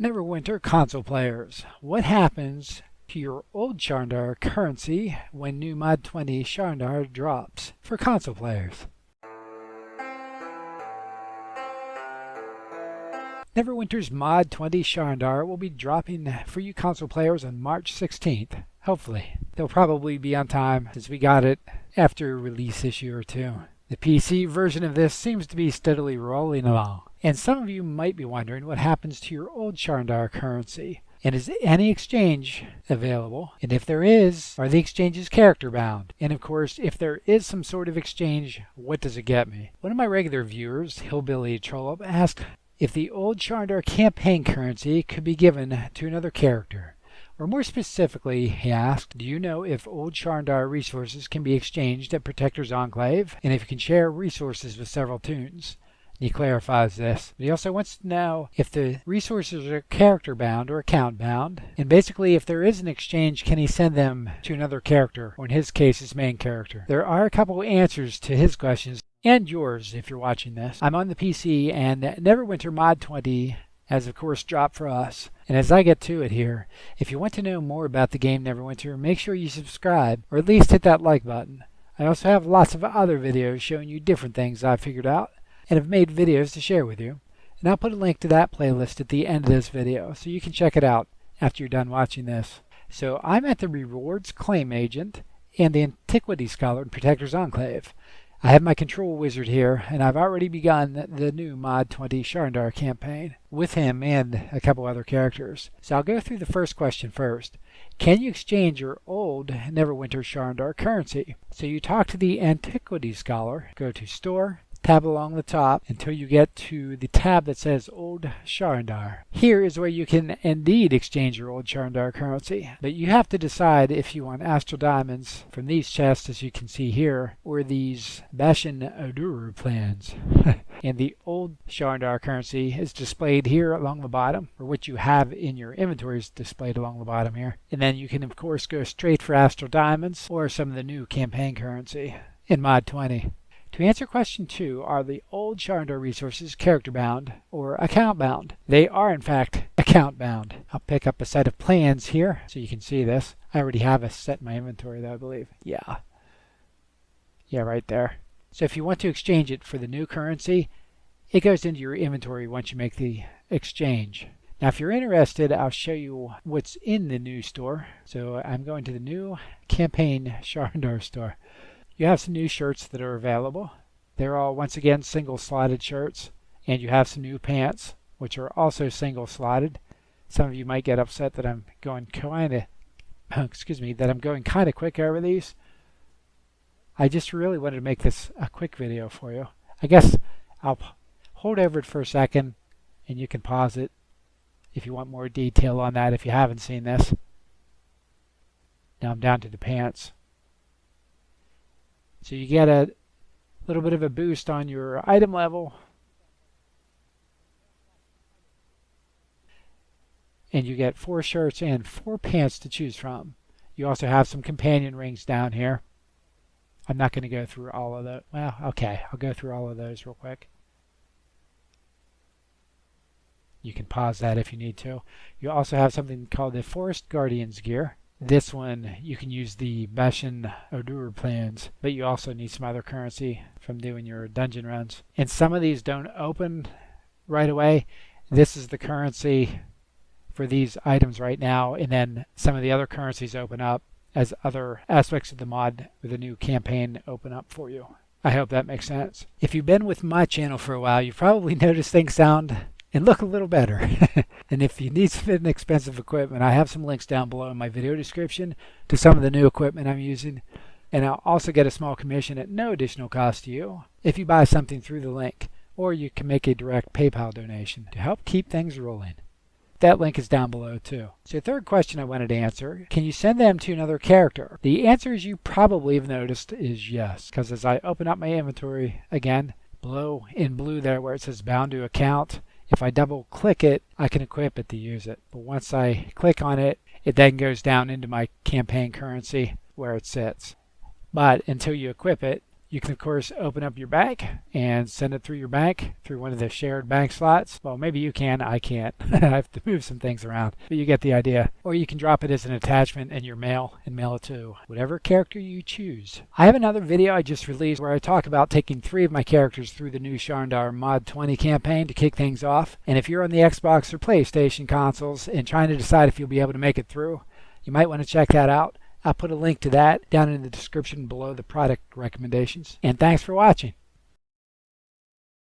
Neverwinter console players, what happens to your old Sharndar currency when new Mod 20 Sharndar drops for console players? Neverwinter's Mod 20 Sharndar will be dropping for you console players on March 16th. Hopefully. They'll probably be on time since we got it after a release issue or two. The PC version of this seems to be steadily rolling along. And some of you might be wondering what happens to your old Sharndar currency. And is any exchange available? And if there is, are the exchanges character bound? And of course, if there is some sort of exchange, what does it get me? One of my regular viewers, Hillbilly Trollop, asked if the old Sharndar campaign currency could be given to another character. Or more specifically, he asked, do you know if old Sharndar resources can be exchanged at Protector's Enclave? And if you can share resources with several toons? He clarifies this. But he also wants to know if the resources are character bound or account bound. And basically, if there is an exchange, can he send them to another character, or in his case, his main character? There are a couple answers to his questions, and yours if you're watching this. I'm on the PC, and Neverwinter Mod 20 has of course dropped for us. And as I get to it here, if you want to know more about the game Neverwinter, make sure you subscribe, or at least hit that like button. I also have lots of other videos showing you different things I've figured out, and have made videos to share with you. And I'll put a link to that playlist at the end of this video, so you can check it out after you're done watching this. So I'm at the Rewards Claim Agent and the Antiquity Scholar in Protector's Enclave. I have my control wizard here, and I've already begun the new Mod 20 Sharndar campaign with him and a couple other characters. So I'll go through the first question first. Can you exchange your old Neverwinter Sharndar currency? So you talk to the Antiquity Scholar, go to Store, tab along the top until you get to the tab that says Old Sharndar. Here is where you can indeed exchange your old Sharndar currency, but you have to decide if you want Astral Diamonds from these chests, as you can see here, or these Bashan Oduru plans. And the old Sharndar currency is displayed here along the bottom, or what you have in your inventory is displayed along the bottom here. And then you can of course go straight for Astral Diamonds or some of the new campaign currency in Mod 20. To answer question 2, are the old Sharndar resources character bound or account bound? They are in fact account bound. I'll pick up a set of plans here so you can see this. I already have a set in my inventory though, I believe. Yeah, right there. So if you want to exchange it for the new currency, it goes into your inventory once you make the exchange. Now if you're interested, I'll show you what's in the new store. So I'm going to the new campaign Sharndar store. You have some new shirts that are available. They're all once again single slotted shirts, and you have some new pants which are also single slotted. Some of you might get upset that I'm going kind of quick over these. I just really wanted to make this a quick video for you. I guess I'll hold over it for a second and you can pause it if you want more detail on that if you haven't seen this. Now I'm down to the pants. So you get a little bit of a boost on your item level. And you get 4 shirts and 4 pants to choose from. You also have some companion rings down here. I'm not going to go through all of those. Well, okay, I'll go through all of those real quick. You can pause that if you need to. You also have something called the Forest Guardians gear. This one, you can use the Bashan Oduru plans, but you also need some other currency from doing your dungeon runs. And some of these don't open right away. This is the currency for these items right now, and then some of the other currencies open up as other aspects of the mod with the new campaign open up for you. I hope that makes sense. If you've been with my channel for a while, you've probably noticed things sound and look a little better. And if you need some inexpensive equipment, I have some links down below in my video description to some of the new equipment I'm using. And I'll also get a small commission at no additional cost to you if you buy something through the link, or you can make a direct PayPal donation to help keep things rolling. That link is down below too. So third question I wanted to answer, can you send them to another character? The answer, as you probably have noticed, is yes, because as I open up my inventory again, below in blue there where it says bound to account, if I double click it, I can equip it to use it. But once I click on it, it then goes down into my campaign currency where it sits. But until you equip it, You can, of course, open up your bank and send it through your bank through one of the shared bank slots. Well, maybe you can. I can't. I have to move some things around, but you get the idea. Or you can drop it as an attachment in your mail and mail it to whatever character you choose. I have another video I just released where I talk about taking 3 of my characters through the new Sharndar Mod 20 campaign to kick things off. And if you're on the Xbox or PlayStation consoles and trying to decide if you'll be able to make it through, you might want to check that out. I'll put a link to that down in the description below the product recommendations. And thanks for watching.